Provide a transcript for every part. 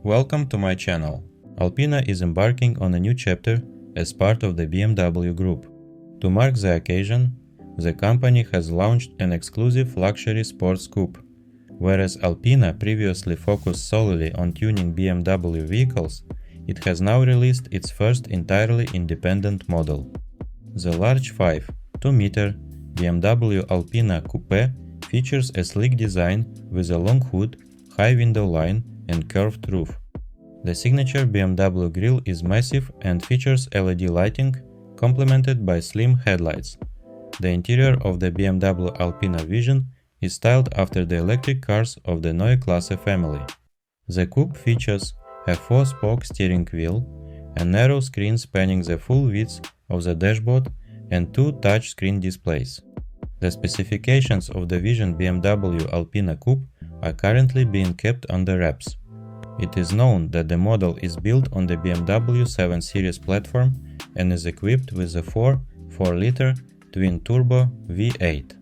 Welcome to my channel. Alpina is embarking on a new chapter as part of the BMW Group. To mark the occasion, the company has launched an exclusive luxury sports coupe. Whereas Alpina previously focused solely on tuning BMW vehicles, it has now released its first entirely independent model. The large 5.2-meter BMW Alpina Coupe features a sleek design with a long hood, high window line, and curved roof. The signature BMW grille is massive and features LED lighting, complemented by slim headlights. The interior of the BMW Alpina Vision is styled after the electric cars of the Neue Klasse family. The coupe features a 4-spoke steering wheel, a narrow screen spanning the full width of the dashboard, and 2 touchscreen displays. The specifications of the Vision BMW Alpina Coupe are currently being kept under wraps. It is known that the model is built on the BMW 7 Series platform and is equipped with a 4.4-liter twin-turbo V8.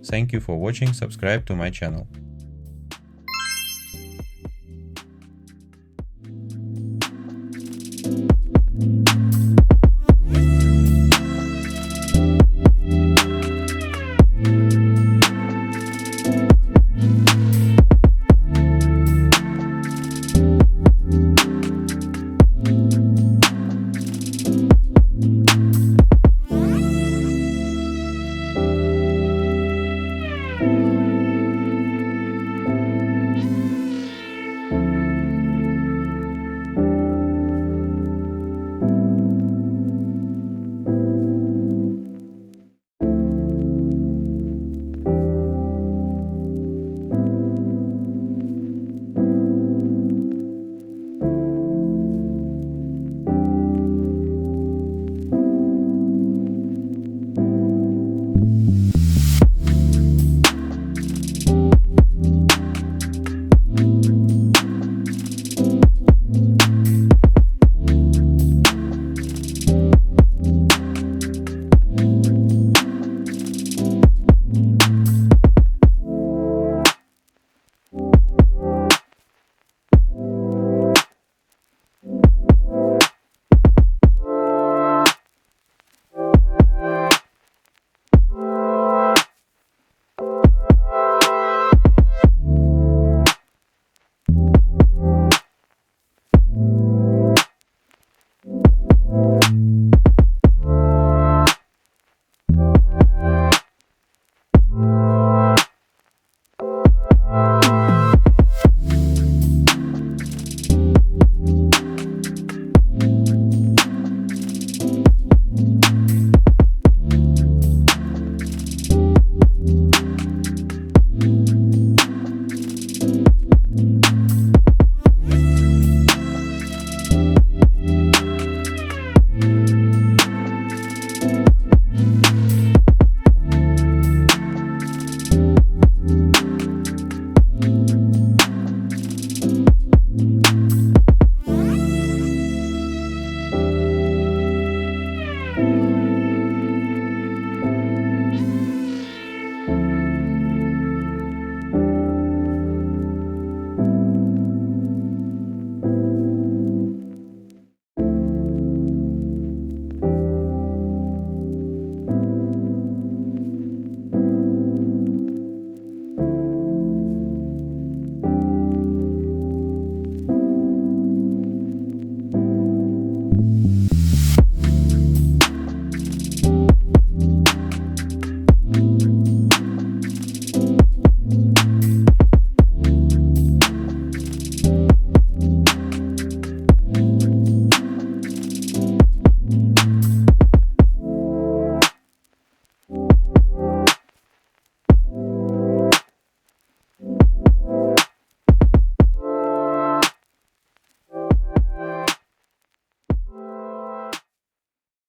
Thank you for watching, subscribe to my channel.